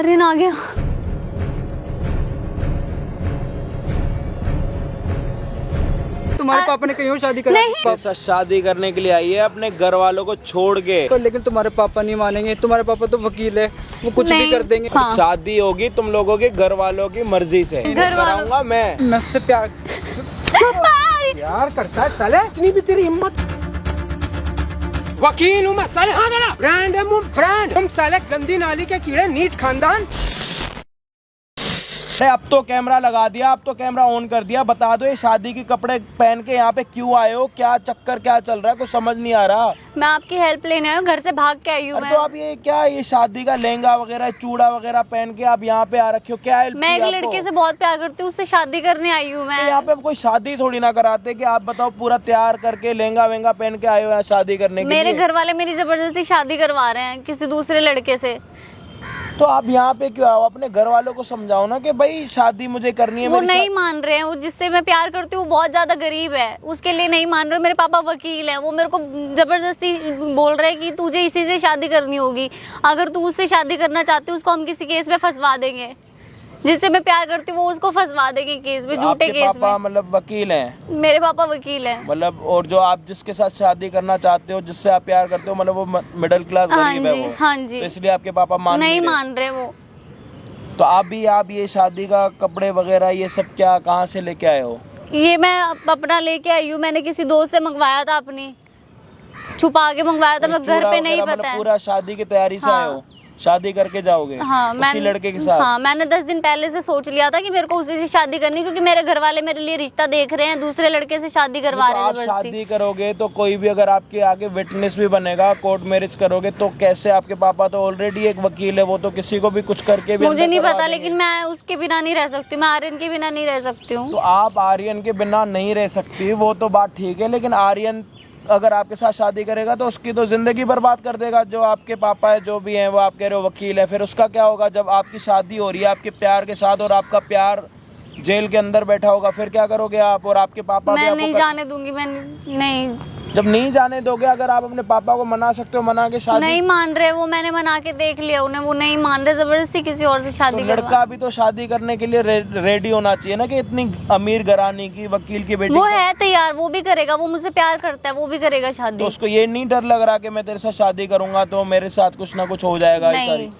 आर्यन आ गया। तुम्हारे पापा ने कहीं और शादी करा? नहीं। साथ शादी करने के लिए आई है अपने घर वालों को छोड़ के। लेकिन तुम्हारे पापा नहीं मानेंगे, तुम्हारे पापा तो वकील है, वो कुछ भी नहीं। कर देंगे। हाँ। शादी होगी तुम लोगों के घर वालों की मर्जी से, घर वालों- कराऊंगा मैं उससे प्यार करता है साले। इतनी भी तेरी हिम्मत। वकील हूँ मैं साले। हाँ ना, ब्रांड है मुझ ब्रांड। तुम साले गंदी नाली के कीड़े, नीच खानदान। अब तो कैमरा लगा दिया, अब तो कैमरा ऑन कर दिया। बता दो ये शादी के कपड़े पहन के यहाँ पे क्यों आए हो? क्या चक्कर क्या चल रहा है? कुछ समझ नहीं आ रहा। मैं आपकी हेल्प लेने आई हूँ, घर से भाग के आई हूँ। तो आप ये क्या, ये शादी का लहंगा वगैरह चूड़ा वगैरह पहन के आप यहाँ पे आ रखे हो? क्या हेल्प मैं एक लड़के से बहुत प्यार करती हूँ, उससे शादी करने आई हूँ मैं। यहाँ पे कोई शादी थोड़ी ना कराते कि आप बताओ पूरा तैयार करके लहंगा वेंगा पहन के आए हो यहाँ शादी करने के मेरे लिए। घर वाले मेरी जबरदस्ती शादी करवा रहे हैं किसी दूसरे लड़के से। तो आप यहाँ पे क्यों आओ? अपने घर वालों को समझाओ ना कि भाई शादी मुझे करनी है। वो मेरी नहीं मान रहे हैं, वो जिससे मैं प्यार करती हूँ वो बहुत ज्यादा गरीब है, उसके लिए नहीं मान रहे। मेरे पापा वकील हैं, वो मेरे को जबरदस्ती बोल रहे हैं कि तुझे इसी से शादी करनी होगी। अगर तू उससे शादी करना चाहती है उसको हम किसी केस में फंसवा देंगे, जिससे मैं प्यार करती हूँ वो उसको फंसवा देंगे केस में, झूठे आपके केस पापा में। मतलब वकील हैं? मेरे पापा वकील हैं। मतलब और जो आप जिसके साथ शादी करना चाहते हो, जिससे आप प्यार करते हो, मतलब वो मिडिल क्लास हाँ गरीब है जी, वो? हाँ जी। तो इसलिए आपके पापा नहीं रहे? मान रहे वो। तो आप ये शादी का कपड़े वगैरह ये सब क्या कहाँ से लेके आए हो? ये मैं अपना लेके आई हूँ, मैंने किसी दोस्त से मंगवाया था, अपनी छुपा के मंगवाया था, मैं घर पे नहीं मतलब बताया। पूरा शादी की तैयारी से आए हो? शादी करके जाओगे? हाँ, उसी लड़के के साथ? हाँ, मैंने 10 दिन पहले से सोच लिया था कि मेरे को उसी से शादी करनी, क्योंकि मेरे घर वाले मेरे लिए रिश्ता देख रहे हैं, दूसरे लड़के से शादी करवा रहे हैं आप जबरदस्ती। शादी करोगे तो कोई भी अगर आपके आगे विटनेस भी बनेगा, कोर्ट मैरिज करोगे तो कैसे? आपके पापा तो ऑलरेडी एक वकील है, वो तो किसी को भी कुछ करके भी मुझे अंदर नहीं करवा पता, देंगे। लेकिन मैं उसके बिना नहीं रह सकती, मैं आर्यन के बिना नहीं रह सकती हूँ। तो आप आर्यन के बिना नहीं रह सकती, वो तो बात ठीक है, लेकिन आर्यन अगर आपके साथ शादी करेगा तो उसकी तो जिंदगी बर्बाद कर देगा। जो आपके पापा है जो भी हैं, वो आप कह रहे हो वकील है, फिर उसका क्या होगा? जब आपकी शादी हो रही है आपके प्यार के साथ और आपका प्यार जेल के अंदर बैठा होगा, फिर क्या करोगे आप? और आपके पापा भी मैं आपको नहीं जाने दूंगी, मैं नहीं। जब नहीं जाने दोगे, अगर आप अपने पापा को मना सकते हो, मना के शादी। नहीं मान रहे वो, मैंने मना के देख लिया उन्हें, वो नहीं मान रहे, जबरदस्ती किसी और से तो शादी करवा। लड़का भी तो शादी करने के लिए रेडी होना चाहिए ना, कि इतनी अमीर घराने की वकील की बेटी वो है तैयार, वो भी करेगा, वो मुझसे प्यार करता है, वो भी करेगा शादी। तो उसको ये नहीं डर लग रहा कि मैं तेरे साथ शादी करूंगा तो मेरे साथ कुछ ना कुछ हो जाएगा? ये नहीं। सारी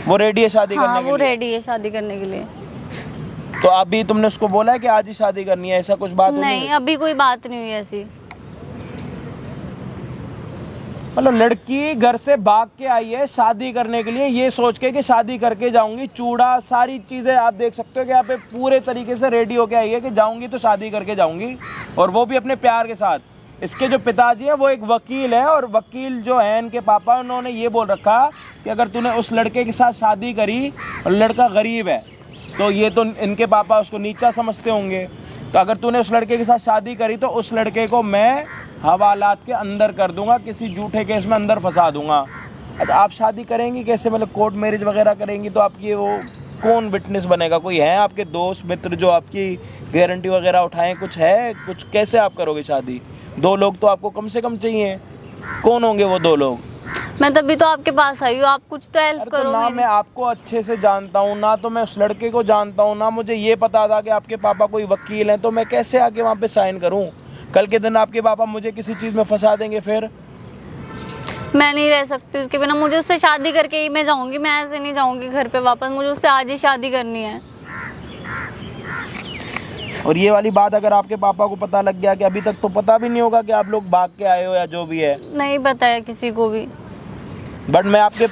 वो रेडी है शादी हाँ, करने के वो लिए? रेडी है शादी करने के लिए। तो अभी तुमने उसको बोला है कि आज ही शादी करनी है, ऐसा कुछ बात हुई नहीं, अभी कोई बात नहीं हुई ऐसी। मतलब लड़की घर से भाग के आई है शादी करने के लिए, ये सोच के कि शादी करके जाऊंगी, चूड़ा सारी चीजें आप देख सकते हो कि यहाँ पे पूरे तरीके से रेडी होके आई है कि जाऊंगी तो शादी करके जाऊंगी, और वो भी अपने प्यार के साथ। इसके जो पिताजी हैं वो एक वकील है, और वकील जो है इनके पापा, उन्होंने ये बोल रखा कि अगर तूने उस लड़के के साथ शादी करी और लड़का गरीब है तो ये तो इनके पापा उसको नीचा समझते होंगे, तो अगर तूने उस लड़के के साथ शादी करी तो उस लड़के को मैं हवालात के अंदर कर दूंगा, किसी झूठे केस में अंदर फंसा दूंगा। अच्छा, आप शादी करेंगी कैसे? मतलब कोर्ट मैरिज वगैरह करेंगी तो आपकी वो कौन विटनेस बनेगा? कोई है आपके दोस्त मित्र जो आपकी गारंटी वगैरह उठाएं? कुछ है कुछ? कैसे आप करोगे शादी? 2 लोग तो आपको कम से कम चाहिए। कौन होंगे वो 2 लोग? मैं तभी तो आपके पास आई हूँ, आप कुछ तो हेल्प अरे करो तो ना मेरी। मैं आपको अच्छे से जानता हूँ, ना तो मैं उस लड़के को जानता हूँ, ना मुझे ये पता था कि आपके पापा कोई वकील हैं, तो मैं कैसे आके वहाँ पे साइन करूँ? कल के दिन आपके पापा मुझे किसी चीज़ में फंसा देंगे, फिर मैं नहीं रह सकती उसके बिना, मुझे उससे शादी करके ही मैं जाऊंगी, मैं ऐसे नहीं जाऊंगी घर पे वापस, मुझे उससे आज ही शादी करनी है। और ये वाली बात अगर आपके पापा को पता लग गया, कि अभी तक तो पता भी नहीं होगा कि आप लोग भाग के आए हो या जो भी है, नहीं पता है किसी को भी। बट मैं आपके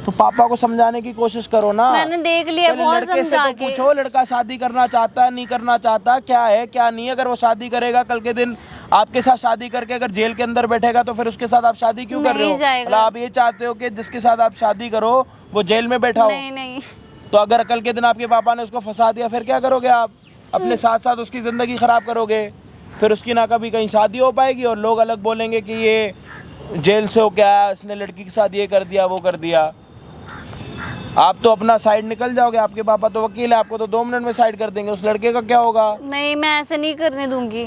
तो पापा को समझाने की कोशिश करो ना। मैंने देख लिया पहले बहुत लड़के से समझा तो के। पूछो लड़का शादी करना चाहता है नहीं करना चाहता, क्या है क्या नहीं। अगर वो शादी करेगा, कल के दिन आपके साथ शादी करके अगर जेल के अंदर बैठेगा तो फिर उसके साथ आप शादी क्यों कर रहे नहीं हो? जाएगा। मतलब आप ये चाहते हो कि जिसके साथ आप शादी करो वो जेल में बैठा हो? नहीं नहीं, तो अगर कल के दिन आपके पापा ने उसको फंसा दिया, फिर क्या करोगे आप? अपने साथ साथ उसकी जिंदगी खराब करोगे, फिर उसकी ना कभी कहीं शादी हो पाएगी और लोग अलग बोलेंगे कि ये जेल से हो क्या, इसने लड़की के साथ ये कर दिया वो कर दिया। आप तो अपना साइड निकल जाओगे, आपके पापा तो वकील है, आपको तो 2 मिनट में साइड कर देंगे। उस लड़के का क्या होगा? नहीं मैं ऐसे नहीं करने दूंगी।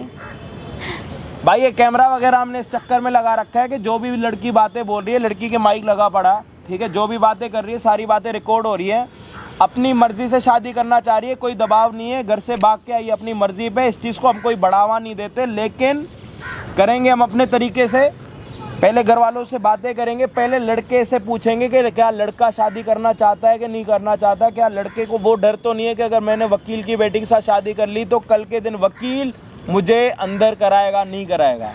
भाई ये कैमरा वगैरह हमने इस चक्कर में लगा रखा है कि जो भी लड़की बातें बोल रही है, लड़की के माइक लगा पड़ा है, ठीक है, जो भी बातें कर रही है सारी बातें रिकॉर्ड हो रही है। अपनी मर्जी से शादी करना चाह रही है, कोई दबाव नहीं है, घर से भाग के आई अपनी मर्जी पे। इस चीज़ को हम कोई बढ़ावा नहीं देते, लेकिन करेंगे हम अपने तरीके से। पहले घर वालों से बातें करेंगे, पहले लड़के से पूछेंगे कि क्या लड़का शादी करना चाहता है कि नहीं करना चाहता। क्या लड़के को वो डर तो नहीं है कि अगर मैंने वकील की बेटी के साथ शादी कर ली तो कल के दिन वकील मुझे अंदर कराएगा, नहीं कराएगा।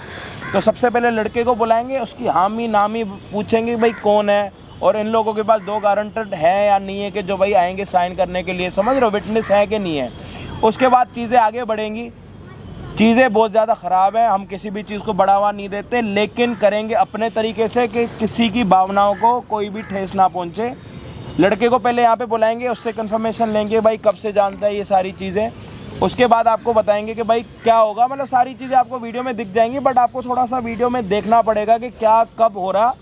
तो सबसे पहले लड़के को बुलाएंगे, उसकी हामी नामी पूछेंगे भाई कौन है, और इन लोगों के पास 2 गारंटर है या नहीं है कि जो भाई आएंगे साइन करने के लिए, समझ रहे हो, विटनेस है कि नहीं है। उसके बाद चीज़ें आगे बढ़ेंगी। चीज़ें बहुत ज़्यादा ख़राब है, हम किसी भी चीज़ को बढ़ावा नहीं देते, लेकिन करेंगे अपने तरीके से कि किसी की भावनाओं को कोई भी ठेस ना पहुँचे। लड़के को पहले यहाँ पे बुलाएंगे, उससे कंफर्मेशन लेंगे भाई कब से जानता है ये सारी चीज़ें। उसके बाद आपको बताएंगे कि भाई क्या होगा, मतलब सारी चीज़ें आपको वीडियो में दिख जाएंगी, बट आपको थोड़ा सा वीडियो में देखना पड़ेगा कि क्या कब हो रहा।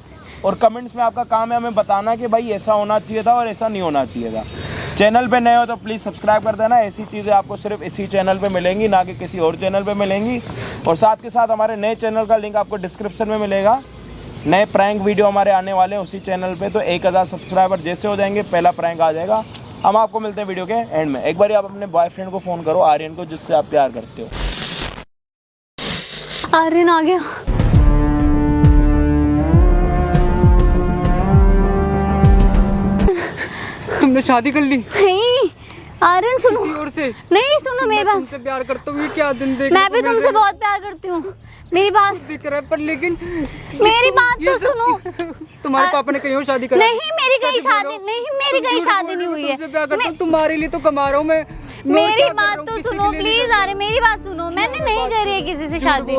और कमेंट्स में आपका काम है हमें बताना कि भाई ऐसा होना चाहिए था और ऐसा नहीं होना चाहिए था। चैनल पे नए हो तो प्लीज़ सब्सक्राइब कर देना। ऐसी चीज़ें आपको सिर्फ इसी चैनल पे मिलेंगी, ना कि किसी और चैनल पे मिलेंगी। और साथ के साथ हमारे नए चैनल का लिंक आपको डिस्क्रिप्शन में मिलेगा। नए प्रैंक वीडियो हमारे आने वाले हैं उसी चैनल पे। तो 1000 सब्सक्राइबर जैसे हो जाएंगे पहला प्रैंक आ जाएगा। हम आपको मिलते हैं वीडियो के एंड में। एक बार आप अपने बॉयफ्रेंड को फ़ोन करो, आर्यन को, जिससे आप प्यार करते हो। आर्यन आ गया। तुमने शादी कर ली? नहीं आर्यन सुनो, किसी और से? नहीं सुनो मेरी बात। तुमसे प्यार करता हूँ, ये क्या दिन देख। मैं भी तुमसे बहुत प्यार करती हूँ, मेरी बात दिख रहा है, पर लेकिन मेरी बात तो सुनो। तुम्हारे पापा ने कहीं और शादी करा? नहीं मेरी कहीं शादी नहीं, मेरी कहीं शादी नहीं हुई है। तुमसे प्यार करता हूँ, तुम्हारे लिए तो कमा रहा हूँ मैं। मेरी बात तो सुनो प्लीज। अरे मेरी बात सुनो, मैंने नहीं करी है किसी से शादी।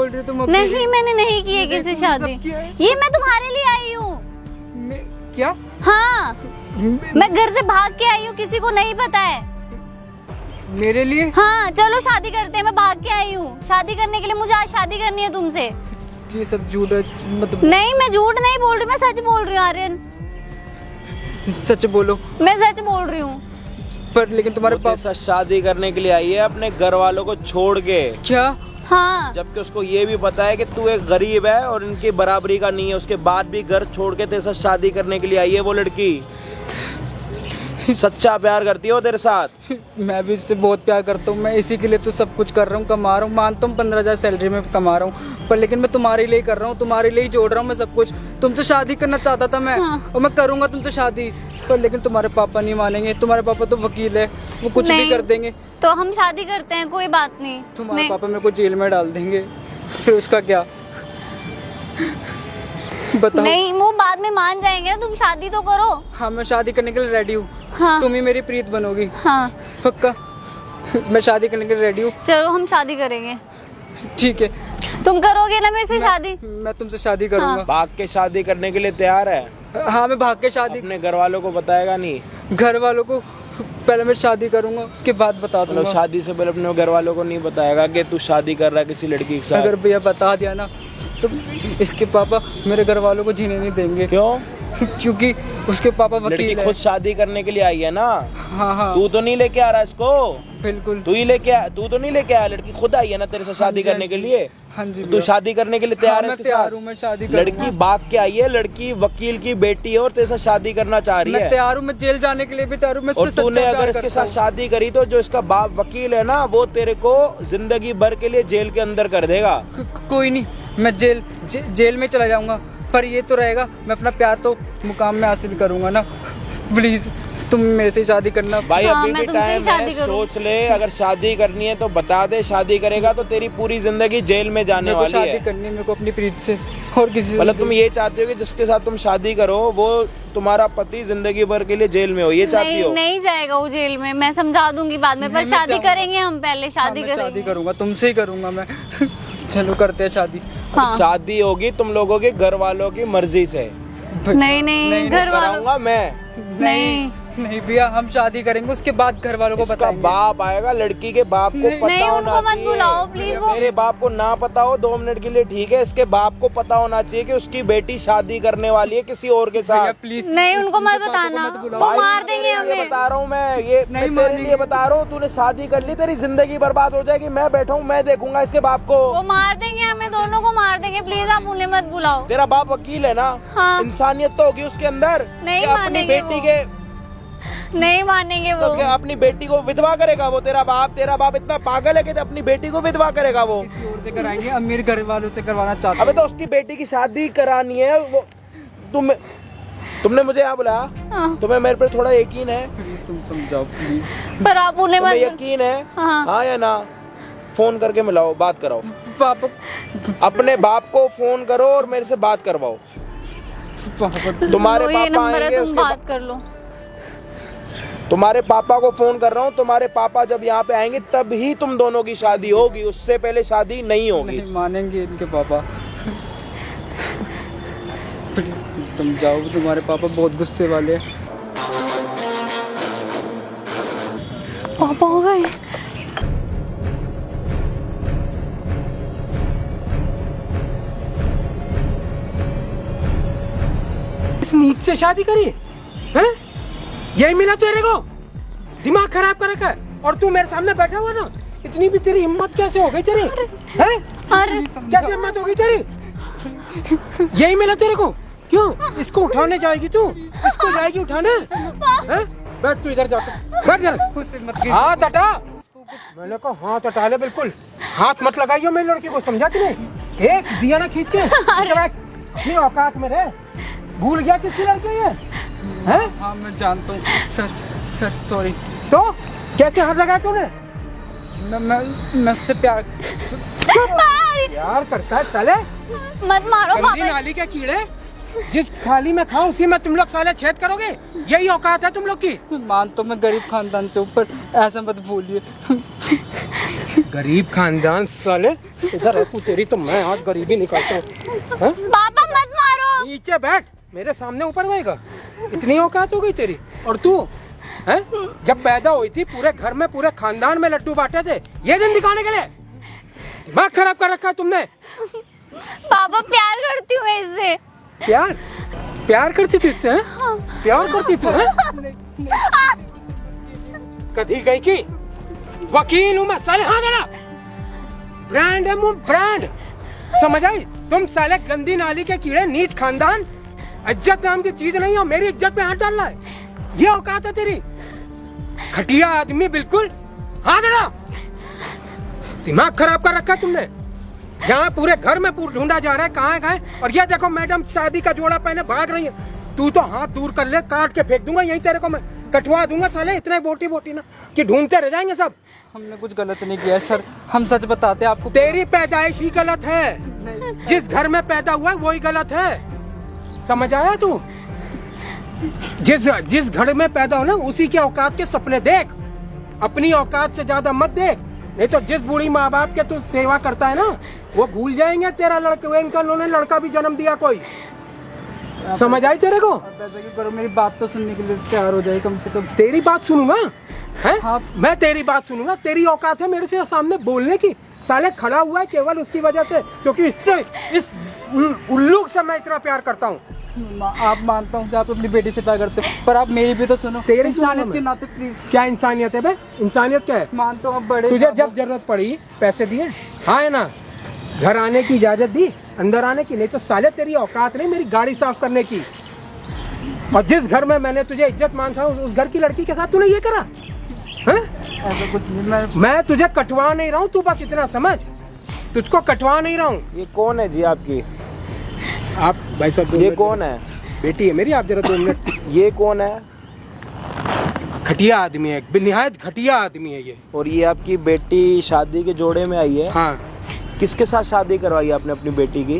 नहीं मैंने नहीं की है किसी से शादी, ये मैं तुम्हारे लिए आई हूँ। क्या? हाँ मैं घर से भाग के आई हूँ, किसी को नहीं पता है। मेरे लिए? हाँ चलो शादी करते हैं, मैं भाग के आई हूँ शादी करने के लिए। मुझे आज शादी करनी है तुमसे। ये सब झूठ है, मतलब नहीं मैं झूठ नहीं बोल रही, मैं सच बोल रही हूँ आर्यन। सच बोलो। मैं सच बोल रही हूँ। पर लेकिन तुम्हारे पास शादी करने के लिए आई है अपने घर वालों को छोड़ के। क्या? हाँ जबकि उसको ये भी पता है कि तू एक गरीब है और इनकी बराबरी का नहीं है, उसके बाद भी घर छोड़ के तेरे साथ शादी करने के लिए आई है वो लड़की। सच्चा प्यार करती है वो तेरे साथ। मैं भी इससे बहुत प्यार करता हूँ, मैं इसी के लिए तो सब कुछ कर रहा हूँ, कमा रहा हूँ। मानता हूँ 15,000 सैलरी में कमा रहा हूँ, पर लेकिन मैं तुम्हारे लिए कर रहा हूँ, तुम्हारे लिए ही जोड़ रहा हूँ मैं सब कुछ। तुमसे शादी करना चाहता था मैं। हाँ। और मैं करूँगा तुमसे शादी, पर लेकिन तुम्हारे पापा नहीं मानेंगे। तुम्हारे पापा तो वकील है, वो कुछ भी कर देंगे। तो हम शादी करते हैं, कोई बात नहीं। तुम्हारे पापा मेरे को जेल में डाल देंगे, फिर उसका क्या? बताओ। नहीं वो बाद में मान जाएंगे ना, तुम शादी तो करो। हाँ मैं शादी करने के लिए रेडी हूँ। हाँ। तुम ही मेरी प्रीत बनोगी। हाँ पक्का? मैं शादी करने के लिए रेडी हूँ। चलो हम शादी करेंगे। ठीक है। तुम करोगे ना मेरे से शादी? मैं तुमसे शादी करूंगा। भाग के शादी करने के लिए तैयार है? हाँ मैं भाग के शादी। अपने घर वालों को बताएगा नहीं? घर वालों को पहले मैं शादी करूंगा, उसके बाद बता दूंगा। मतलब शादी से पहले अपने घर वालों को नहीं बताएगा कि तू शादी कर रहा है किसी लड़की के साथ? अगर भैया बता दिया ना तो इसके पापा मेरे घर वालों को जीने नहीं देंगे। क्यों? क्योंकि उसके पापा वकील लड़की है। खुद शादी करने के लिए आई है ना? हाँ हाँ तू तो नहीं लेके आ रहा इसको? बिल्कुल। तू तो नहीं लेके आया, लड़की खुद आई है ना तेरे साथ शादी करने के लिए। हाँ जी तू शादी करने के लिए तैयार है इसके साथ? मैं शादी करूंगा। लड़की भाग के आई है, लड़की वकील की बेटी है और तेरे साथ शादी करना चाह रही मैं है। तैयार हूँ, मैं जेल जाने के लिए भी तैयार हूँ। मैं और इससे तूने सच्चा अगर प्यार इसके करता साथ हूँ। शादी करी तो जो इसका बाप वकील है ना वो तेरे को जिंदगी भर के लिए जेल के अंदर कर देगा। कोई नहीं, मैं जेल में चला जाऊंगा, पर ये तो रहेगा मैं अपना प्यार तो मुकाम में हासिल करूंगा ना। प्लीज तुम मेरे से शादी करना। भाई हाँ, अभी मैं भी तुमसे टाइम शादी है, करूँ। सोच ले। अगर शादी करनी है तो बता दे, शादी करेगा तो तेरी पूरी जिंदगी जेल में जाने मेरे को वाली शादी है। करनी है, मेरे को अपनी प्रीत से और किसी से मतलब तुम ये चाहते हो कि जिसके साथ तुम शादी करो वो तुम्हारा पति जिंदगी भर के लिए जेल में हो, ये चाहती नहीं हो? नहीं जाएगा वो जेल में, मैं समझा दूंगी बाद में। पर नहीं, मैं शादी चाहूंगा। करेंगे हम, पहले शादी हाँ, मैं करेंगे। शादी करूंगा, तुमसे ही करूंगा मैं। चलो करते हैं शादी। हाँ। शादी होगी तुम लोगों के घर वालों की मर्जी से। नहीं नहीं घर वालों कराऊंगा मैं। नहीं नहीं भैया, हम शादी करेंगे, उसके बाद घर वालों को इसका बताएंगे। बाप आएगा, लड़की के बाप को पता नहीं, होना उनको मत चाहिए। बुलाओ, प्लीज। वो मेरे बाप को ना पता हो 2 मिनट के लिए ठीक है, इसके बाप को पता होना चाहिए कि उसकी बेटी शादी करने वाली है किसी और के भैया साथ। प्लीज नहीं, उनको मत बताना, वो मार देंगे ये हमें। बता रहा हूँ मैं, ये नहीं मैं तेरे मानेंगे। लिए बता रहा हूँ, तूने शादी कर ली, तेरी जिंदगी बर्बाद हो जाएगी। मैं बैठा हूँ, मैं देखूंगा इसके बाप को। वो मार देंगे हमें, दोनों को मार देंगे। प्लीज आप उन्हें मत बुलाओ। तेरा बाप वकील है ना? हाँ। इंसानियत तो होगी उसके अंदर। नहीं कि अपनी मानेंगे बेटी वो। के नहीं मानेंगे वो। तो क्या अपनी बेटी को विधवा करेगा वो? तेरा बाप इतना पागल है कि अपनी बेटी को विधवा करेगा वो? किसी और से कराएंगे, अमीर घर वालों से करवाना चाहते अबे हैं। तो उसकी बेटी की शादी करानी है वो। तुमने मुझे यहाँ बुलाया? हाँ। तुम्हें मेरे पे थोड़ा यकीन है? प्लीज तुम समझाओ प्लीज। पर आप उन्हें तुम्हें मत। यकीन है? हाँ। हाँ या ना? फोन करके मिलाओ, बात कराओ। पापा अपने बाप को फोन करो और मेरे से बात करवाओ। तुम्हारे लो, ये पापा नंबर है, आएंगे, तुम उसके बात कर लो। तुम्हारे पापा को फोन कर रहा हूँ। तुम्हारे पापा जब यहाँ पे आएंगे तब ही तुम दोनों की शादी होगी, उससे पहले शादी नहीं होगी। नहीं मानेंगे इनके पापा। प्लीज तुम समझाओ, तुम्हारे पापा बहुत गुस्से वाले हैं। पापा हो गए। इस नीच से शादी करी है? यही मिला तेरे को? दिमाग खराब कर रखा है। और तू मेरे सामने बैठा हुआ ना, इतनी भी तेरी हिम्मत कैसे हो गई तेरी? हैं? अरे कैसे हिम्मत हो गई तेरी? यही मिला तेरे को? क्यों इसको उठाने जाएगी तू? इसको जाएगी उठाने? हैं? बैठ तू इधर जा, बैठ इधर। उससे मत गिर। हाथ हटा। मैंने कहा हाथ हटा ले, बिल्कुल हाथ मत लगाइयो मेरी लड़की को, समझा कि नहीं? एक दिया ना खींच के अपनी औकात में रहे। भूल गया किसकी लड़की है? हैं? हाँ मैं जानता हूँ सर सॉरी। तो कैसे हाथ लगाया तूने? मैं उससे प्यार प्यार करता है साले? मत मारो गंदी पापा। नाली के कीड़े, जिस थाली में खाओ उसी में तुम लोग साले छेद करोगे। यही औकात है तुम लोग की। मानता हूँ मैं गरीब खानदान से ऊपर, ऐसा मत भूलिए। गरीब खानदान साले, इधर है तू, तेरी तो मैं आज गरीबी निकालता हूँ। पापा मत मारो। नीचे बैठ, मेरे सामने ऊपर बहेगा। इतनी औकात हो गई तेरी। और तू हैं? जब पैदा हुई थी पूरे घर में, पूरे खानदान में लड्डू बांटे थे, ये दिन दिखाने के लिए? दिमाग खराब कर रखा है तुमने। पापा प्यार करती हूँ मैं इससे। प्यार करती थी इससे? हैं? प्यार करती थी? हैं? कभी गई की वकील हूँ मैं साले। हाँ ना, ब्रांड है मुंह, ब्रांड, समझ आई? तुम साले गंदी नाली के कीड़े, नीच खानदान, इज्जत नाम की चीज नहीं हो, मेरी इज्जत पे हाथ डाल रहा है। ये औकात है तेरी? घटिया आदमी, बिल्कुल। हाँ ना, दिमाग खराब कर रखा है तुमने। यहाँ पूरे घर में ढूंढा जा रहा है, कहाँ गए? और ये देखो मैडम शादी का जोड़ा पहने भाग रही है। तू तो हाथ दूर कर ले, काट के फेंक दूंगा यहीं, तेरे को मैं कटवा दूंगा साले। इतने बोटी बोटी ना कि ढूंढते रह जाएंगे सब। हमने कुछ गलत नहीं किया है सर, हम सच बताते हैं आपको। तेरी पैदाइश ही गलत है, जिस घर में पैदा हुआ वही गलत है, समझ आया तू? जिस घर में पैदा हो ना, उसी के औकात के सपने देख, अपनी औकात से ज्यादा मत देख। नहीं तो जिस बूढ़ी माँ बाप के तू सेवा करता है ना, वो भूल जाएंगे तेरा लड़का, इनका उन्होंने लड़का भी जन्म दिया कोई। समझ आई तेरे को? आप ऐसा क्यों करो, मेरी बात तो सुनने के लिए तैयार हो जाए कम से कम। तेरी बात सुनूंगा है? हाँ। मैं तेरी बात सुनूंगा? तेरी औकात है मेरे से सामने बोलने की? साले खड़ा हुआ है केवल उसकी वजह से, क्योंकि इस उल्लू से मैं इतना प्यार करता हूँ। आप मानता हूँ कि आप अपनी बेटी से प्यार करते हो, पर आप मेरी भी तो सुनो। तेरी सुनूंगा इंसानियत के मैं। नाते प्लीज। क्या इंसानियत है बे? इंसानियत क्या है? मानता हूँ आप बड़े। तुझे जब जरूरत पड़ी पैसे दिए? हाँ है ना? घर आने की इजाजत दी, अंदर आने की? नहीं तो साले तेरी औकात नहीं मेरी गाड़ी साफ करने की। और जिस घर में मैंने तुझे इज्जत मान था, उस घर की लड़की के साथ तूने ये करा? हैं? ऐसा कुछ नहीं, मैं तुझे कटवा नहीं रहा हूँ, तू बस इतना समझ, तुझको कटवा नहीं रहा हूँ। ये कौन है जी आपकी? आप भाई साहब, ये कौन है? बेटी है मेरी, आप जरा 2 मिनट। ये कौन है? घटिया आदमी है, बेनिहायत घटिया आदमी है ये। और ये आपकी बेटी शादी के जोड़े में आई है? हाँ। किसके साथ शादी करवाई आपने अपनी बेटी की?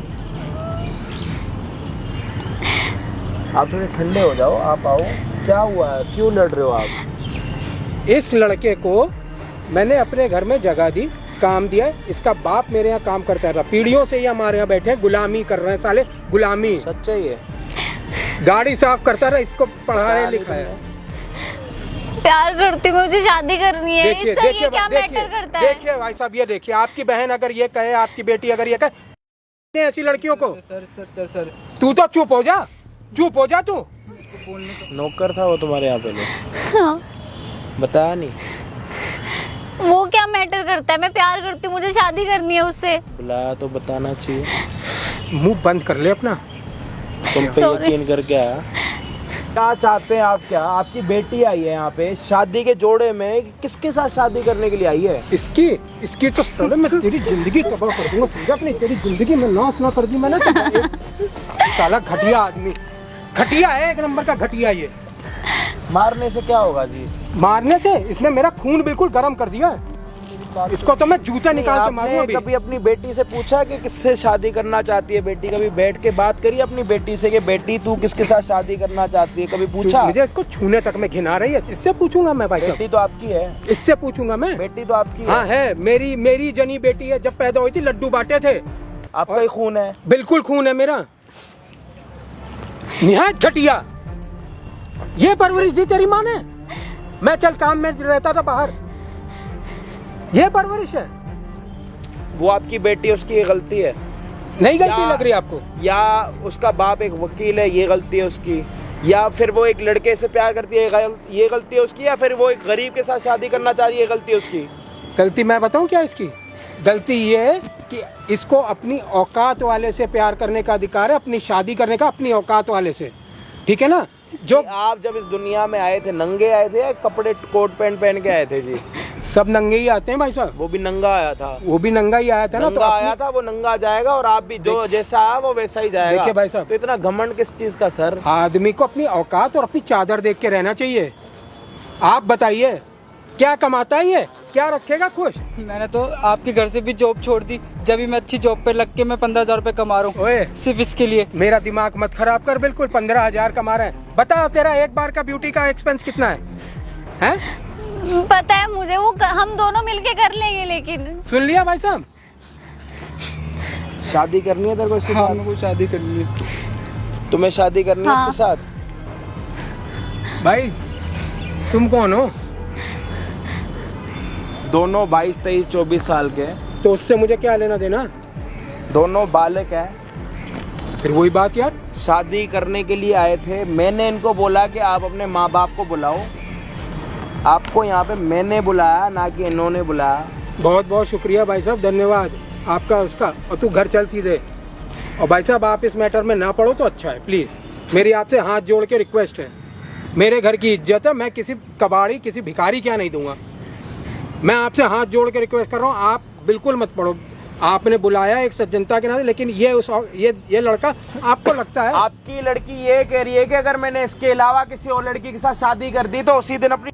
आप थोड़े ठंडे हो जाओ, आप आओ। क्या हुआ है, क्यों लड़ रहे हो आप? इस लड़के को मैंने अपने घर में जगह दी, काम दिया। इसका बाप मेरे यहाँ काम करता रहा, पीढ़ियों से ही हमारे यहाँ बैठे हैं, गुलामी कर रहे हैं साले, गुलामी। सच्चा ही है? गाड़ी साफ करता रहा, इसको पढ़ाया लिखाया। प्यार करती हूँ, मुझे शादी करनी है। देखिए इससे ये देखिए क्या मैटर करता है? देखिए भाई साहब, ये देखिए, आपकी बहन अगर ये कहे, आपकी बेटी अगर ये कहे ऐसी लड़कियों को, सर तू तो चुप हो जा, चुप हो जा तू। नौकर था वो तुम्हारे यहाँ पहले? हाँ। बताया नहीं? वो क्या मैटर करता है? मैं प्यार करती हूँ, मुझे शादी करनी है उससे। बुलाया तो बताना चाहिए। मुंह बंद कर ले अपना। तुम पे Sorry. यकीन करके आया। क्या चाहते हैं आप? क्या आपकी बेटी आई है यहाँ पे शादी के जोड़े में, किसके साथ शादी करने के लिए आई है? इसकी तो साले मैं तेरी जिंदगी तबाह कर दूंगा, समझा? अपनी तेरी जिंदगी में नाश ना कर दी मैंने तो। साला घटिया आदमी, घटिया है, एक नंबर का घटिया। ये मारने से क्या होगा जी? मारने से इसने मेरा खून बिल्कुल गर्म कर दिया है। इसको तो मैं जूता निकाल के मारूंगा आपने अभी। कभी अपनी बेटी से पूछा कि किससे शादी करना चाहती है बेटी? कभी बैठ के बात करी अपनी बेटी से कि बेटी तू किसके साथ शादी करना चाहती है? कभी पूछा? मुझे इसको छूने तक में घिना रही है। इससे पूछूंगा मैं भाई साहब, बेटी तो आपकी है। इससे पूछूंगा मैं। बेटी तो आपकी हाँ है। है, मेरी जनी बेटी है। जब पैदा हुई थी लड्डू बांटे थे। आपका ही खून है। बिल्कुल खून है मेरा। निहायत घटिया। ये परवरिश दी तेरी माँ ने? मैं चल काम में रहता था बाहर, ये परवरिश है? वो आपकी बेटी, उसकी ये गलती है? नहीं गलती लग रही है आपको? या उसका बाप एक वकील है, ये गलती है उसकी? या फिर वो एक लड़के से प्यार करती है, ये गलती है उसकी? या फिर वो एक गरीब के साथ शादी करना चाह रही है, गलती है उसकी? गलती मैं बताऊं क्या इसकी? गलती ये है कि इसको अपनी औकात वाले से प्यार करने का अधिकार है, अपनी शादी करने का अपनी औकात वाले से, ठीक है ना? जो आप जब इस दुनिया में आए थे नंगे आए थे या कपड़े कोट पैंट पहन के आए थे जी? सब नंगे ही आते हैं भाई साहब। वो भी नंगा आया था। वो भी नंगा ही आया था ना, तो नंगा आया था, वो नंगा जाएगा और आप भी जो जैसा आया वो वैसा ही जाएगा। देखिए भाई साहब, तो इतना घमंड किस चीज का सर? आदमी को अपनी औकात और अपनी चादर देख के रहना चाहिए। आप बताइए क्या कमाता है ये, क्या रखेगा खुश? मैंने तो आपके घर से भी जॉब छोड़ दी, जब भी मैं अच्छी जॉब पे लग के मैं 15,000 रुपए कमा रहा हूँ ओए, सिर्फ इसके लिए। मेरा दिमाग मत खराब कर। बिल्कुल 15,000 कमा रहे हैं। बताओ तेरा एक बार का ब्यूटी का एक्सपेंस कितना है? हैं? पता है मुझे, वो हम दोनों मिलके कर लेंगे। लेकिन सुन लिया भाई साहब? शादी करनी है तेरे को इसके हाँ, साथ? मेरे को शादी करनी है। तुम्हें शादी करनी है हाँ। इसके साथ? भाई तुम कौन हो? दोनों 22, 23, 24 साल के, तो उससे मुझे क्या लेना देना? दोनों बालक हैं। फिर वही बात यार। शादी करने के लिए आए थे। मैंने इनको बोला कि आप अपने माँ बाप को बुलाओ। आपको यहाँ पे मैंने बुलाया, ना कि इन्होंने बुलाया। बहुत बहुत शुक्रिया भाई साहब, धन्यवाद आपका उसका। और तू घर चल सीधे। और भाई साहब आप इस मैटर में ना पड़ो तो अच्छा है, प्लीज़। मेरी आपसे हाथ जोड़ के रिक्वेस्ट है। मेरे घर की इज्जत है, मैं किसी कबाड़ी किसी भिखारी क्या नहीं दूंगा। मैं आपसे हाथ जोड़ के रिक्वेस्ट कर रहा हूँ, आप बिल्कुल मत पड़ो। आपने बुलाया एक सज्जनता के नाते, लेकिन ये लड़का आपको लगता है? आपकी लड़की ये कह रही है कि अगर मैंने इसके अलावा किसी और लड़की के साथ शादी कर दी तो उसी दिन अपनी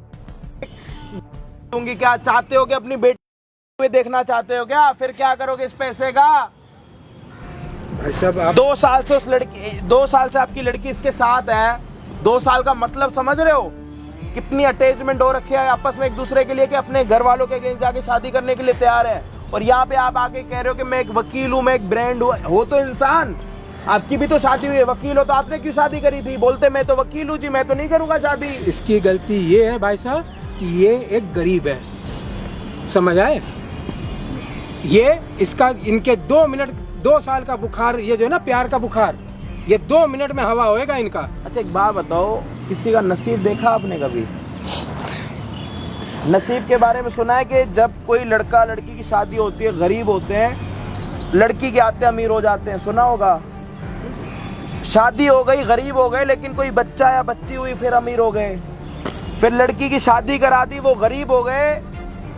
दूंगी। क्या चाहते हो कि अपनी बेटी को देखना चाहते हो क्या? फिर क्या करोगे इस पैसे का? भाई साहब आप 2 साल से 2 साल से आपकी लड़की इसके साथ है। 2 साल का मतलब समझ रहे हो? कितनी अटैचमेंट हो रखी है आपस में एक दूसरे के लिए कि अपने घर वालों के अगेंस्ट जाके शादी करने के लिए तैयार है। और यहाँ पे आप आके कह रहे हो कि मैं एक वकील हूँ, मैं एक ब्रांड हूँ। हो तो इंसान, आपकी भी तो शादी हुई है। वकील हो तो आपने क्यों शादी करी थी? बोलते मैं तो वकील हूँ जी, मैं तो नहीं करूंगा शादी। इसकी गलती ये है भाई साहब कि ये एक गरीब है, समझ आए? ये इसका इनके 2 मिनट 2 साल का बुखार, ये जो है ना प्यार का बुखार, ये 2 मिनट में हवा होएगा इनका। अच्छा एक बात बताओ, किसी का नसीब देखा आपने कभी? नसीब के बारे में सुना है कि जब कोई लड़का लड़की की शादी होती है, गरीब होते हैं, लड़की के आते अमीर हो जाते हैं, सुना होगा? शादी हो गई, गरीब हो गए, लेकिन कोई बच्चा या बच्ची हुई, फिर अमीर हो गए। फिर लड़की की शादी करा दी, वो गरीब हो गए,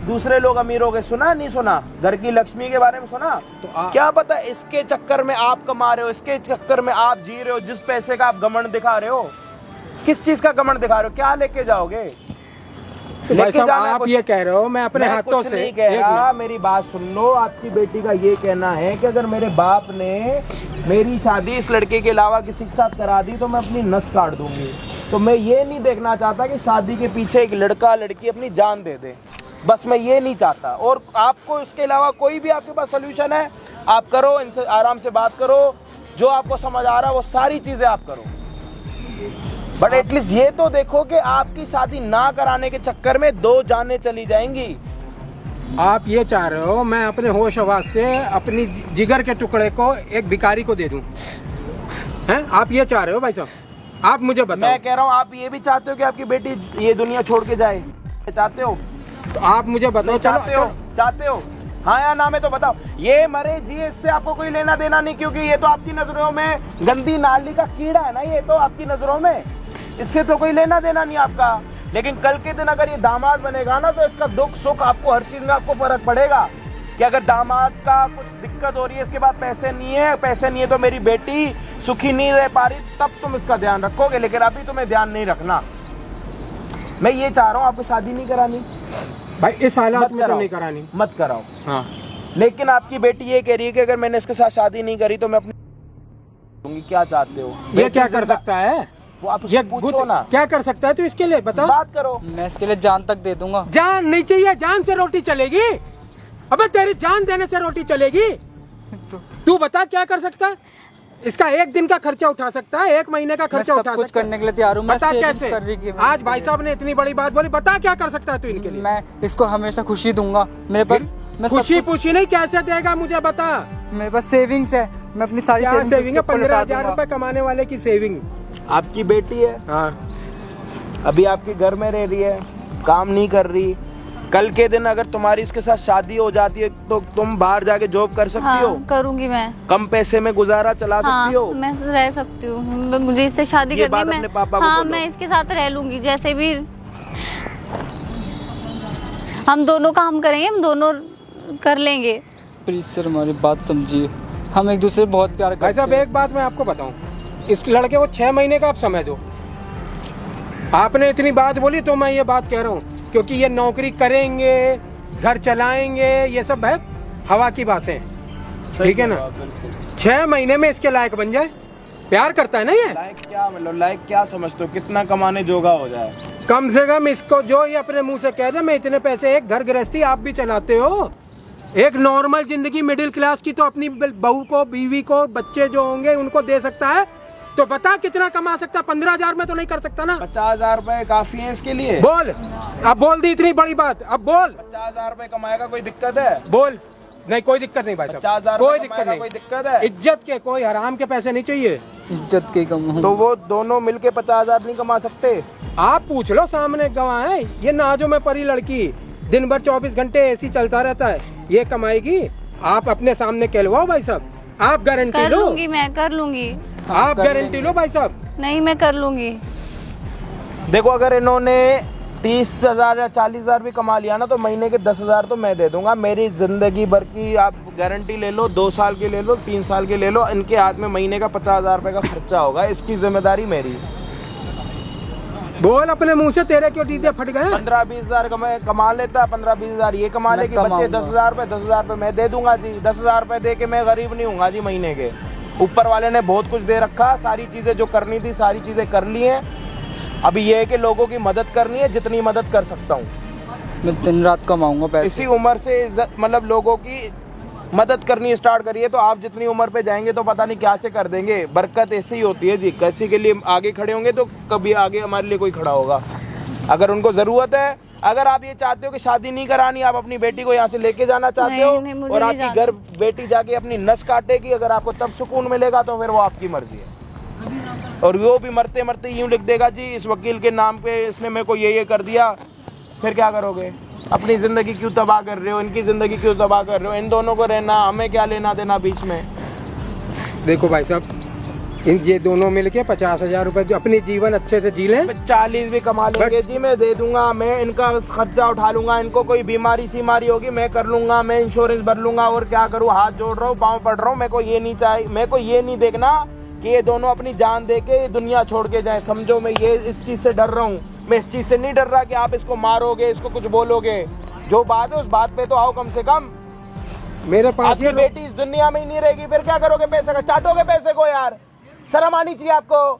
दूसरे लोग अमीर हो गए। सुना नहीं सुना? घर की लक्ष्मी के बारे में सुना? तो क्या पता इसके चक्कर में आप कमा रहे हो, इसके चक्कर में आप जी रहे हो। जिस पैसे का आप घमंड दिखा रहे हो, किस चीज का घमंड दिखा रहे हो? क्या लेके जाओगे? तो भाई लेके साहब जाना आप कुछ- ये कह रहे हो मैं अपने मैं हाथों कुछ से नहीं कह रहा, मेरी बात सुन लो। आपकी बेटी का ये कहना है कि अगर मेरे बाप ने मेरी शादी इस लड़के के अलावा किसी के साथ करा दी तो मैं अपनी नस काट दूंगी। तो मैं ये नहीं देखना चाहता कि शादी के पीछे एक लड़का लड़की अपनी जान दे दे, बस मैं ये नहीं चाहता। और आपको इसके अलावा कोई भी आपके पास सोल्यूशन है आप करो, इनसे आराम से बात करो, जो आपको समझ आ रहा है वो सारी चीजें आप करो। बट एटलीस्ट ये तो देखो कि आपकी शादी ना कराने के चक्कर में 2 जानें चली जाएंगी। आप ये चाह रहे हो मैं अपने होश हवास से अपनी जिगर के टुकड़े को एक भिखारी को दे दूं, हैं? आप ये चाह रहे हो भाई साहब? आप मुझे बताओ। मैं कह रहा हूँ आप ये भी चाहते हो कि आपकी बेटी ये दुनिया छोड़ के जाए? चाहते हो? तो आप मुझे बताओ। चाहते हो हाँ या ना में तो बताओ। ये मरे जी इससे आपको कोई लेना देना नहीं, क्योंकि ये तो आपकी नजरों में गंदी नाली का कीड़ा है ना, ये तो आपकी नजरों में, इससे तो कोई लेना देना नहीं आपका। लेकिन कल के दिन अगर ये दामाद बनेगा ना तो इसका दुख सुख आपको हर चीज में आपको फर्क पड़ेगा कि अगर दामाद का कुछ दिक्कत हो रही है, इसके बाद पैसे नहीं है तो मेरी बेटी सुखी नहीं रह पा रही, तब तुम इसका ध्यान रखोगे। लेकिन अभी तुम्हें ध्यान नहीं रखना। मैं ये चाह रहा हूँ आपको शादी नहीं करानी भाई, इस हालात में तो नहीं करानी। मत कराओ। हाँ, लेकिन आपकी बेटी ये कह रही है कि अगर मैंने इसके साथ शादी नहीं करी तो मैं अपनी क्या चाहते हो? ये क्या कर सकता है? वो आप ये पूछो ना, क्या कर सकता है? तो इसके लिए बता, बात करो। मैं इसके लिए जान तक दे दूंगा। जान नहीं चाहिए, जान से रोटी चलेगी? अबे तेरी जान देने से रोटी चलेगी? तू बता क्या कर सकता है? इसका 1 दिन का खर्चा उठा सकता है, 1 महीने का खर्चा उठा कुछ सकता है। करने के लिए तैयार हूँ। बता कैसे? आज भाई साहब ने इतनी बड़ी बात बोली, बता क्या कर सकता है तू इनके लिए? मैं इसको हमेशा खुशी दूंगा। मेरे पास मैं खुशी पूछी नहीं, कैसे देगा मुझे बता। मेरे पास सेविंग्स है, मैं अपनी सारी सेविंग है, 15,000 रुपए कमाने वाले की सेविंग। आपकी बेटी है, हाँ, अभी आपके घर में रह रही है, काम नहीं कर रही। कल के दिन अगर तुम्हारी इसके साथ शादी हो जाती है तो तुम बाहर जाके जॉब कर सकती हो? करूंगी मैं। कम पैसे में गुजारा चला सकती हो? मैं रह सकती हूँ। मुझे इससे शादी ये करनी है। बात अपने पापा को बोलो। मैं इसके साथ रह लूंगी, जैसे भी हम दोनों काम करेंगे, हम दोनों कर लेंगे। प्लीज सर हमारी बात समझिए, हम एक दूसरे से बहुत प्यार भाई करते साहब हैं। एक बात मैं आपको बताऊं, इस लड़के को 6 महीने का आप समय दो। आपने इतनी बात बोली तो मैं ये बात कह रहा हूँ, क्योंकि ये नौकरी करेंगे, घर चलाएंगे, ये सब है हवा की बातें, ठीक है ना? 6 महीने में इसके लायक बन जाए। प्यार करता है ना ये? लायक क्या मतलब, लायक क्या समझते हो? कितना कमाने जोगा हो जाए? कम से कम इसको जो ये अपने मुंह से कह दे मैं इतने पैसे, एक घर गृहस्थी आप भी चलाते हो, एक नॉर्मल जिंदगी मिडिल क्लास की तो अपनी बहू को, बीवी को, बच्चे जो होंगे उनको दे सकता है, तो बता कितना कमा सकता है? 15,000 में तो नहीं कर सकता ना? 50,000 रुपए काफी है इसके लिए? बोल, अब बोल दी इतनी बड़ी बात, अब बोल। 50,000 रुपए कमाएगा, कोई दिक्कत है? बोल। नहीं, कोई दिक्कत नहीं भाई साहब, 50,000 कोई दिक्कत नहीं। कोई दिक्कत है? इज्जत के, कोई हराम के पैसे नहीं चाहिए। इज्जत के कम तो वो दोनों मिलके 50,000 नहीं कमा सकते? आप पूछ लो, सामने गवाह है। ये नाजो में परी लड़की दिन भर 24 घंटे एसी चलता रहता है, ये कमाएगी? आप अपने सामने कहलवाओ भाई साहब, आप गारंटी कर लो। लूंगी मैं, कर लूंगी। आप गारंटी लो भाई साहब। नहीं, मैं कर लूंगी। देखो अगर इन्होंने 30,000 या 40,000 भी कमा लिया ना तो महीने के 10,000 तो मैं दे दूंगा। मेरी जिंदगी भर की आप गारंटी ले लो, 2 साल की ले लो, 3 साल की ले लो, इनके हाथ में महीने का 50,000 रुपए का खर्चा होगा, इसकी जिम्मेदारी मेरी। बोल अपने मुंह से, तेरे क्यों दीदे फट गए? 15-20 हजार कमा लेता, 15-20 हजार ये कमा लेगी, बच्चे 10,000 रुपए, 10,000 रुपए मैं दे दूंगा जी। 10,000 रुपए दे के मैं गरीब नहीं हूँ जी महीने के। ऊपर वाले ने बहुत कुछ दे रखा, सारी चीजें जो करनी थी सारी चीजें कर ली हैं। अभी ये है कि लोगों की मदद करनी है, जितनी मदद कर सकता हूँ। मैं दिन रात कमाऊंगा पैसे। इसी उम्र से मतलब लोगों की मदद करनी स्टार्ट करिए, तो आप जितनी उम्र पे जाएंगे तो पता नहीं क्या से कर देंगे। बरकत ऐसी ही होती है जी, किसी के लिए आगे खड़े होंगे तो कभी आगे हमारे लिए कोई खड़ा होगा। अगर उनको जरूरत है, अगर आप ये चाहते हो कि शादी नहीं करानी, आप अपनी बेटी को यहाँ से लेके जाना चाहते हो नहीं, मुझे और नहीं आपकी घर बेटी जाके अपनी नस काटेगी, अगर आपको तब सुकून मिलेगा तो फिर वो आपकी मर्जी है। और वो भी मरते मरते यूं लिख देगा जी इस वकील के नाम पे इसने मेरे को ये कर दिया, फिर क्या करोगे? अपनी जिंदगी क्यों तबाह कर रहे हो, इनकी जिंदगी क्यों तबाह कर रहे हो? इन दोनों को रहना, हमें क्या लेना देना बीच में? देखो भाई साहब, ये दोनों मिलके 50,000 रुपए जो अपनी जीवन अच्छे से जी लें। 40 भी कमा लेंगे जी, मैं दे दूंगा, मैं इनका खर्चा उठा लूंगा। इनको कोई बीमारी सीमारी होगी मैं कर लूंगा, मैं इंश्योरेंस भर लूंगा। और क्या करूँ, हाथ जोड़ रहा हूँ, पाँव पड़ रहा हूँ। मेरे को ये नहीं चाहिए, मेरे को ये नहीं देखना कि ये दोनों अपनी जान दे के दुनिया छोड़ के जाए। समझो, मैं ये इस चीज से डर रहा हूँ। मैं इस चीज से नहीं डर रहा कि आप इसको मारोगे, इसको कुछ बोलोगे। जो बात है उस बात पे तो आओ कम से कम। मेरे पास आपकी बेटी इस दुनिया में ही नहीं रहेगी, फिर क्या करोगे? पैसे का चाटोगे पैसे को? यार शर्म आनी चाहिए आपको।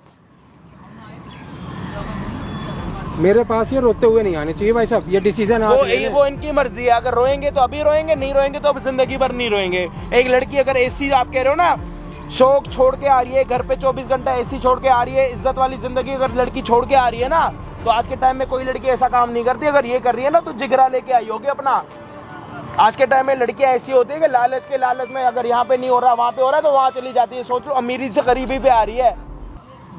मेरे पास ये रोते हुए नहीं आने चाहिए भाई साहब, ये डिसीजन वो इनकी मर्जी है। अगर रोएंगे तो अभी रोएंगे, नहीं रोएंगे तो अब जिंदगी भर नहीं रोएंगे। एक लड़की अगर ऐसी आप कह रहे हो ना शौक छोड़ के आ रही है, घर पे 24 घंटा एसी छोड़ के आ रही है, इज्जत वाली जिंदगी अगर लड़की छोड़ के आ रही है ना, तो आज के टाइम में कोई लड़की ऐसा काम नहीं करती। अगर ये कर रही है ना तो जिगरा लेके आई होगी अपना। आज के टाइम में लड़कियां ऐसी होती है कि लालच में अगर यहाँ पे नहीं हो रहा वहाँ पे हो रहा है तो वहाँ चली जाती है। सोच लो अमीरी से गरीबी पे आ रही है।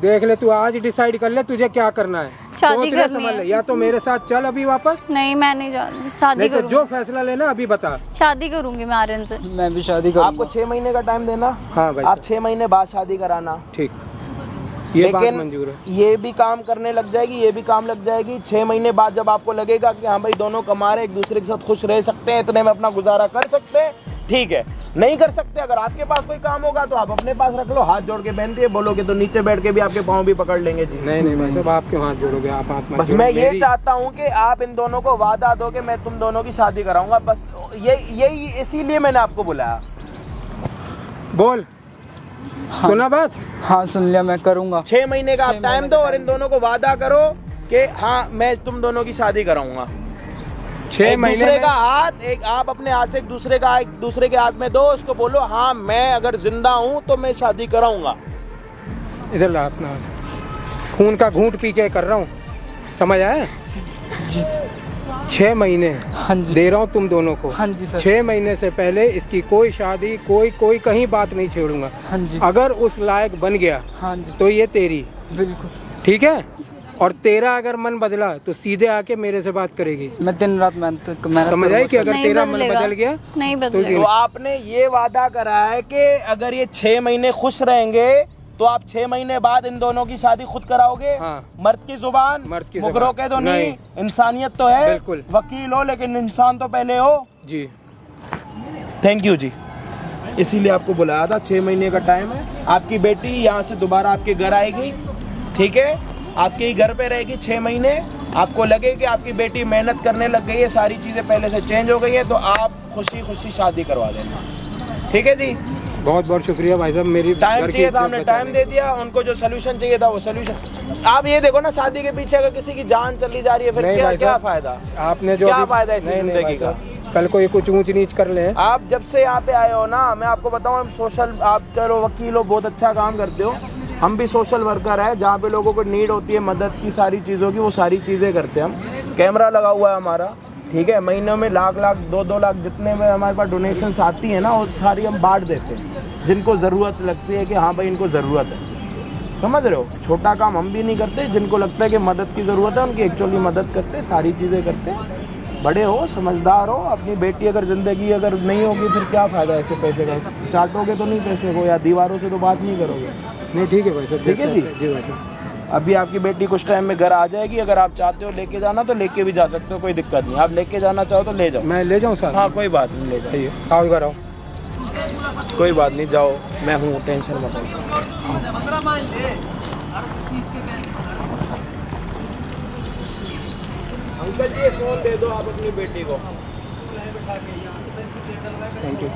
देख ले, तू आज डिसाइड कर ले तुझे क्या करना है। शादी सोच ले, करनी समझ है। ले, या तो मेरे साथ चल अभी वापस, नहीं मैं नहीं जा रही, शादी नहीं तो करूंगी। जो फैसला लेना अभी बता। शादी करूंगी मैं आर्यन से। मैं भी शादी आपको करूंगा। 6 महीने का टाइम देना। हाँ भाई, आप 6 महीने बाद शादी कराना। ठीक, ये बात लेकिन मंजूर है। ये भी काम करने लग जाएगी, ये भी काम लग जाएगी। 6 महीने बाद जब आपको लगेगा कि हाँ भाई दोनों कमा रहे, एक दूसरे के साथ खुश रह सकते हैं, इतने में अपना गुजारा कर सकते हैं, ठीक है। नहीं कर सकते, अगर आपके पास कोई काम होगा तो आप अपने पास रख लो, हाथ जोड़ के बेनती है, बोलोगे तो नीचे बैठ के भी आपके पाँव भी पकड़ लेंगे जी। नहीं भाई साहब, आप क्यों हाथ जोड़ोगे, आप हाथ मत बस जोड़ो। मैं ये मेरी- चाहता हूँ कि आप इन दोनों को वादा दो कि मैं तुम दोनों की शादी कराऊंगा, बस यही इसीलिए मैंने आपको बुलाया। बोल, सुना बात। हाँ सुन लिया, मैं करूंगा। 6 महीने का आप 6 टाइम महीने दो का और इन दोनों को वादा करो कि हाँ मैं तुम दोनों की शादी कराऊंगा। 6 एक महीने दूसरे में- का हाथ, एक आप अपने हाथ से एक दूसरे के हाथ में दो, उसको बोलो हाँ मैं अगर जिंदा हूँ तो मैं शादी कराऊंगा। इधर ला अपना, खून का घूंट पी के कर रहा हूँ, समझ आया जी 6 महीने हाँ जी। दे रहा हूँ तुम दोनों को। हाँ जी सर। 6 महीने से पहले इसकी कोई शादी, कोई कहीं बात नहीं छेड़ूंगा। हाँ जी। अगर उस लायक बन गया हाँ जी तो ये तेरी, बिल्कुल। ठीक है। और तेरा अगर मन बदला तो सीधे आके मेरे से बात करेगी, मैं दिन रात मेहनत समझ आई कि अगर नहीं तेरा मन बदलेगा। बदल गया नहीं तो बदलेगा। तो आपने ये वादा करा है कि अगर ये 6 महीने खुश रहेंगे तो आप 6 महीने बाद इन दोनों की शादी खुद कराओगे। हाँ। मर्द की जुबान, मर्द की मुकरों जुबान। के तो नहीं, नहीं। इंसानियत तो है। बिल्कुल। वकील हो लेकिन इंसान तो पहले हो। जी। थैंक यू जी, इसीलिए आपको बुलाया था। 6 महीने का टाइम है। आपकी बेटी यहाँ से दोबारा आपके घर आएगी, ठीक है, आपके ही घर पे रहेगी 6 महीने। आपको लगे कि आपकी बेटी मेहनत करने लग गई है, सारी चीजें पहले से चेंज हो गई है, तो आप खुशी शादी करवा देना, ठीक है जी। बहुत बहुत शुक्रिया भाई साहब, मेरी टाइम घर की चाहिए था, इज्जत हमने बचाने टाइम दे दिया। उनको जो सोल्यूशन चाहिए था वो सोल्यूशन। आप ये देखो ना, शादी के पीछे अगर किसी की जान चली जा रही है फिर नहीं क्या भाई क्या साहब, फायदा। आपने जो क्या अभी- फायदा इस नहीं, नहीं जिंदगी भाई का। साहब, कल को ये कुछ ऊंच नीच कर ले। आप जब से यहाँ पे आए हो ना, मैं आपको बताऊँ, सोशल, आप चलो वकील हो, बहुत अच्छा काम करते हो, हम भी सोशल वर्कर है। जहाँ पे लोगों को नीड होती है मदद की, सारी चीज़ों की, वो सारी चीज़ें करते हैं हम। कैमरा लगा हुआ है हमारा, ठीक है, महीनों में लाख 2 लाख जितने में हमारे पास डोनेशंस आती है ना, वो सारी हम बांट देते हैं जिनको ज़रूरत लगती है कि हाँ भाई इनको ज़रूरत है। समझ रहे हो, छोटा काम हम भी नहीं करते, जिनको लगता है कि मदद की ज़रूरत है उनकी एक्चुअली मदद करते, सारी चीज़ें करते। बड़े हो, समझदार हो। अपनी बेटी अगर ज़िंदगी अगर नहीं होगी फिर क्या फ़ायदा ऐसे पैसे का। चाटोगे तो नहीं पैसे को, या दीवारों से तो बात नहीं करोगे। नहीं ठीक है भाई साहब, ठीक है जी। जी भाई साहब। अभी आपकी बेटी कुछ टाइम में घर आ जाएगी, अगर आप चाहते हो लेके जाना तो लेके भी जा सकते हो, कोई दिक्कत नहीं। आप लेके जाना चाहो तो ले जाओ। मैं ले जाऊँ साथ? हाँ कोई बात नहीं, ले जाओ। आइए, आओ इधर आओ। कोई बात नहीं, जाओ, मैं हूँ, टेंशन मत लो। अंकल जी फोन दे दो आप अपनी बेटी को। Thank you.